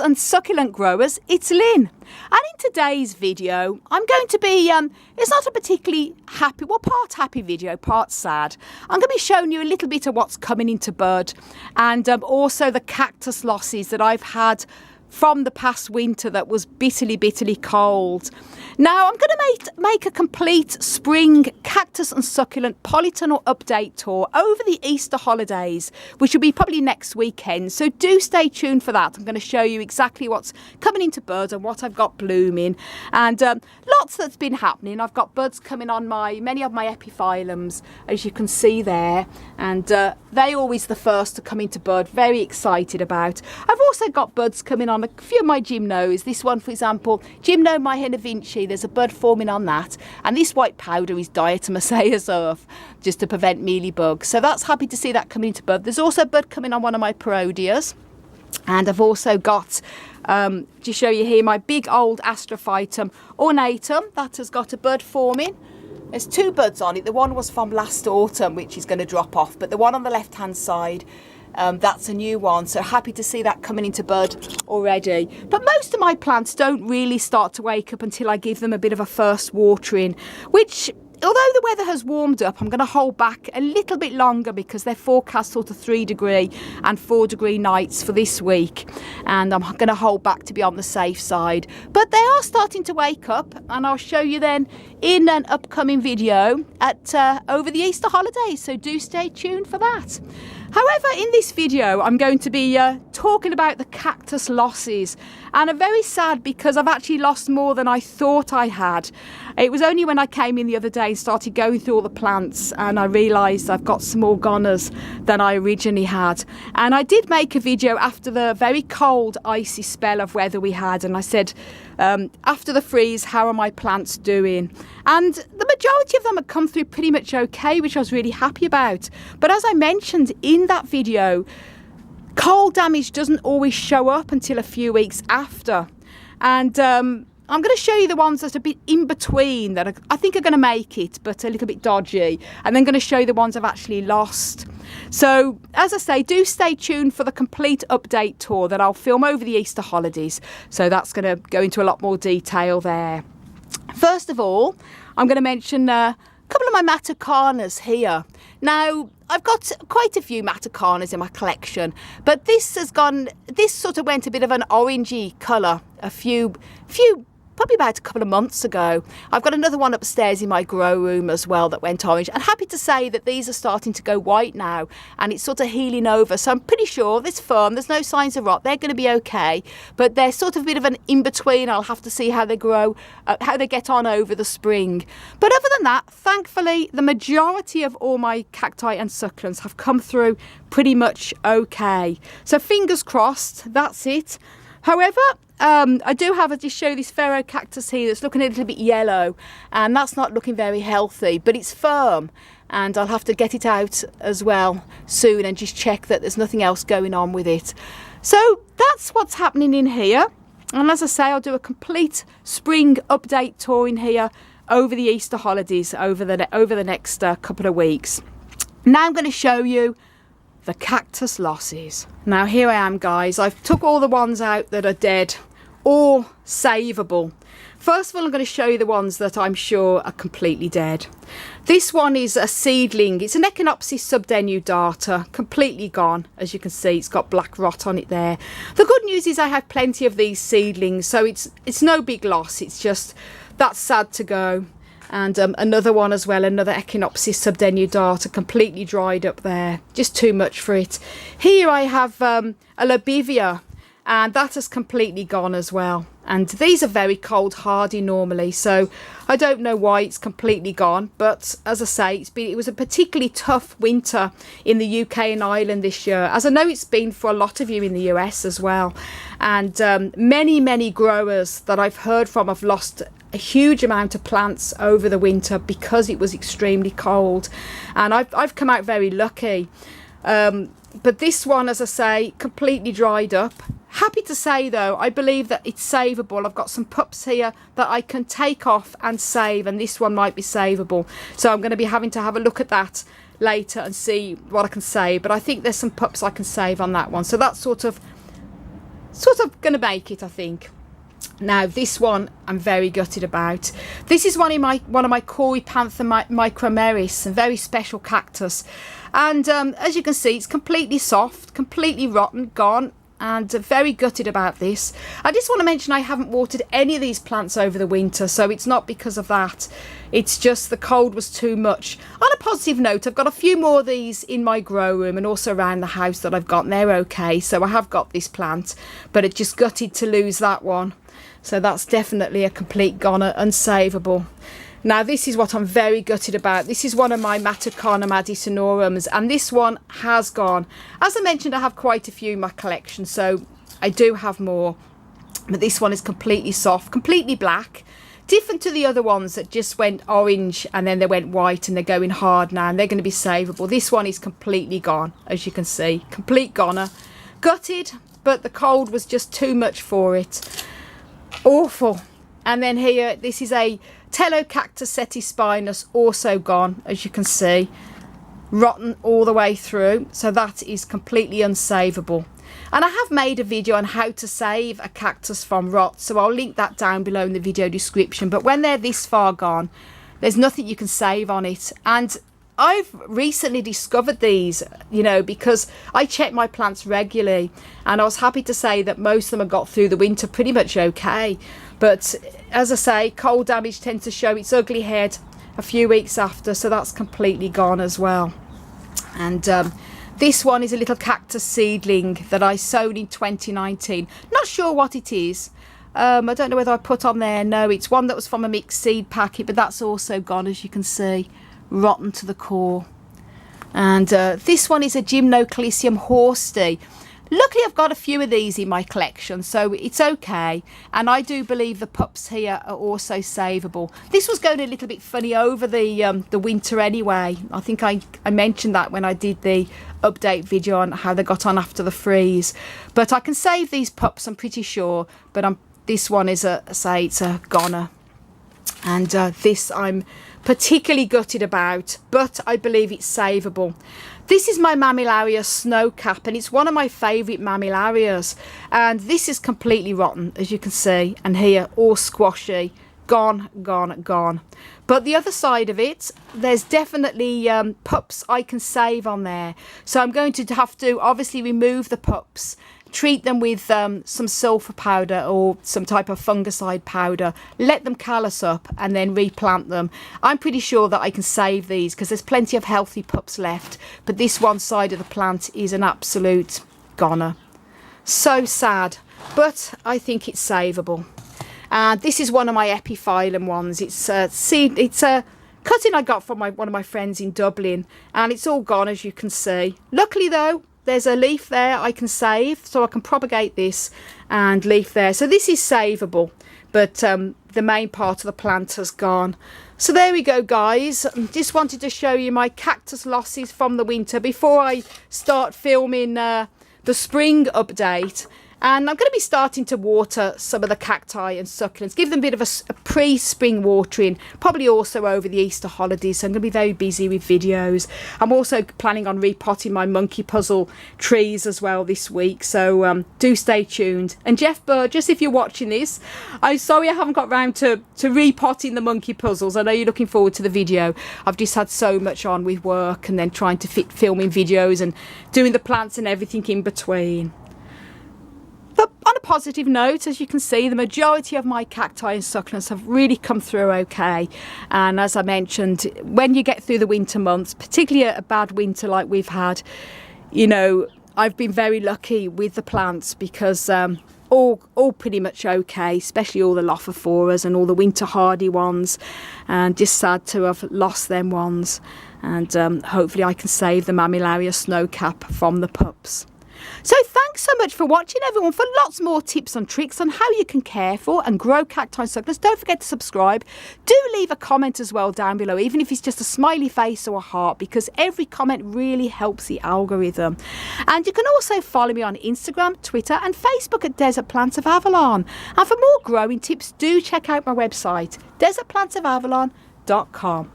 and succulent growers, it's Lynn. And in today's video, I'm going to be, it's not a particularly happy, well, part happy video, part sad. I'm going to be showing you a little bit of what's coming into bud and also the cactus losses that I've had from the past winter that was bitterly cold. Now I'm going to make a complete spring cactus and succulent polytunnel update tour over the Easter holidays, which will be probably next weekend, so do stay tuned for that. I'm going to show you exactly what's coming into bud and what I've got blooming, and lots that's been happening. I've got buds coming on many of my epiphyllums, as you can see there, and they always the first to come into bud. Very excited about. I've also got buds coming on a few of my gymnos. This one, for example, Gymno Myhena Vinci, there's a bud forming on that, and this white powder is Diatomaceous earth, just to prevent mealybugs. So that's happy to see that coming into bud. There's also a bud coming on one of my Parodias, and I've also got, to show you here, my big old Astrophytum ornatum that has got a bud forming. There's two buds on it. The one was from last autumn, which is going to drop off, but the one on the left hand side, that's a new one, so happy to see that coming into bud already. But most of my plants don't really start to wake up until I give them a bit of a first watering, which, although the weather has warmed up, I'm going to hold back a little bit longer because they're forecast sort of 3-degree and 4-degree nights for this week, and I'm going to hold back to be on the safe side. But they are starting to wake up, and I'll show you then in an upcoming video at over the Easter holidays, so do stay tuned for that. However, in this video, I'm going to be talking about the cactus losses, and I'm very sad because I've actually lost more than I thought I had. It was only when I came in the other day and started going through all the plants and I realised I've got some more goners than I originally had. And I did make a video after the very cold, icy spell of weather we had, and I said, after the freeze, how are my plants doing? And the majority of them had come through pretty much okay, which I was really happy about. But as I mentioned in that video, cold damage doesn't always show up until a few weeks after. And I'm going to show you the ones that are a bit in between that I think are going to make it, but a little bit dodgy. And then going to show you the ones I've actually lost. So, as I say, do stay tuned for the complete update tour that I'll film over the Easter holidays. So that's going to go into a lot more detail there. First of all, I'm going to mention a couple of my Matacanas here. Now, I've got quite a few Matacanas in my collection, but this sort of went a bit of an orangey colour probably about a couple of months ago. I've got another one upstairs in my grow room as well that went orange. I'm happy to say that these are starting to go white now, and it's sort of healing over. So I'm pretty sure this firm, there's no signs of rot. They're going to be okay, but they're sort of a bit of an in-between. I'll have to see how they grow, how they get on over the spring. But other than that, thankfully, the majority of all my cacti and succulents have come through pretty much okay. So fingers crossed, that's it. However, I do have to show this Pharaoh cactus here that's looking a little bit yellow, and that's not looking very healthy, but it's firm, and I'll have to get it out as well soon and just check that there's nothing else going on with it. So that's what's happening in here, and as I say, I'll do a complete spring update tour in here over the Easter holidays over the next couple of weeks. Now I'm going to show you the cactus losses. Now here I am, guys. I've took all the ones out that are dead or savable. First of all, I'm going to show you the ones that I'm sure are completely dead. This one is a seedling. It's an Echinopsis subdenudata, completely gone. As you can see, it's got black rot on it there. The good news is I have plenty of these seedlings, so it's no big loss. It's just that's sad to go. And another one as well, another Echinopsis subdenudata, completely dried up there. Just too much for it. Here I have a Lobivia, and that has completely gone as well. And these are very cold hardy normally, so I don't know why it's completely gone. But as I say, it was a particularly tough winter in the UK and Ireland this year, as I know it's been for a lot of you in the US as well. And many growers that I've heard from have lost a huge amount of plants over the winter because it was extremely cold, and I've come out very lucky. But this one, as I say, completely dried up. Happy to say though, I believe that it's savable. I've got some pups here that I can take off and save, and this one might be savable, so I'm going to be having to have a look at that later and see what I can save. But I think there's some pups I can save on that one, so that's sort of sort of going to make it, I think. Now this one I'm very gutted about. This is one of my Corypantha micromeris, a very special cactus, and as you can see, it's completely soft, completely rotten, gone, and very gutted about this. I just want to mention I haven't watered any of these plants over the winter, so it's not because of that. It's just the cold was too much. On a positive note, I've got a few more of these in my grow room and also around the house that I've got, and they're okay. So I have got this plant, but it just gutted to lose that one. So that's definitely a complete goner, unsavable. Now this is what I'm very gutted about. This is one of my Matacarnum adisonorums, and this one has gone. As I mentioned, I have quite a few in my collection, so I do have more. But this one is completely soft, completely black. Different to the other ones that just went orange and then they went white, and they're going hard now and they're going to be savable. This one is completely gone, as you can see. Complete goner. Gutted, but the cold was just too much for it. Awful. And then here, this is a Telocactus setispinus, also gone, as you can see. Rotten all the way through, so that is completely unsavable. And I have made a video on how to save a cactus from rot, so I'll link that down below in the video description. But when they're this far gone, there's nothing you can save on it. And I've recently discovered these, you know, because I check my plants regularly, and I was happy to say that most of them have got through the winter pretty much okay. But as I say, cold damage tends to show its ugly head a few weeks after, so that's completely gone as well. And this one is a little cactus seedling that I sowed in 2019. Not sure what it is. I don't know whether I put on there. No, it's one that was from a mixed seed packet, but that's also gone, as you can see. Rotten to the core. And this one is a Gymnocalcium horsty. Luckily I've got a few of these in my collection, so it's okay. And I do believe the pups here are also savable. This was going a little bit funny over the winter anyway. I think I mentioned that when I did the update video on how they got on after the freeze. But I can save these pups, I'm pretty sure. But this one is it's a goner. And this I'm particularly gutted about, but I believe it's savable. This is my Mammillaria snowcap, and it's one of my favourite Mammillarias, and this is completely rotten, as you can see, and here all squashy, gone, gone, gone. But the other side of it, there's definitely pups I can save on there, so I'm going to have to obviously remove the pups, treat them with some sulphur powder or some type of fungicide powder, let them callus up and then replant them. I'm pretty sure that I can save these because there's plenty of healthy pups left, but this one side of the plant is an absolute goner. So sad, but I think it's savable. And this is one of my epiphyllum ones. It's a cutting I got from one of my friends in Dublin, and it's all gone, as you can see. Luckily though, there's a leaf there I can save, so I can propagate this and leaf there. So this is savable, but the main part of the plant has gone. So there we go, guys. Just wanted to show you my cactus losses from the winter before I start filming the spring update. And I'm going to be starting to water some of the cacti and succulents, give them a bit of a pre-spring watering, probably also over the Easter holidays. So I'm going to be very busy with videos. I'm also planning on repotting my monkey puzzle trees as well this week. So do stay tuned. And Jeff Burgess, if you're watching this, I'm sorry I haven't got round to repotting the monkey puzzles. I know you're looking forward to the video. I've just had so much on with work and then trying to fit filming videos and doing the plants and everything in between. But on a positive note, as you can see, the majority of my cacti and succulents have really come through okay. And as I mentioned, when you get through the winter months, particularly a bad winter like we've had, you know, I've been very lucky with the plants because all pretty much okay, especially all the Lophophoras and all the winter hardy ones. And just sad to have lost them ones. And hopefully I can save the Mammillaria snowcap from the pups. So thanks so much for watching, everyone. For lots more tips and tricks on how you can care for and grow cacti and succulents, don't forget to subscribe. Do leave a comment as well down below, even if it's just a smiley face or a heart, because every comment really helps the algorithm. And you can also follow me on Instagram, Twitter and Facebook at Desert Plants of Avalon. And for more growing tips, do check out my website, desertplantsofavalon.com.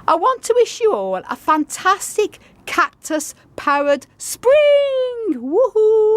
I want to wish you all a fantastic cactus powered spring. Woohoo!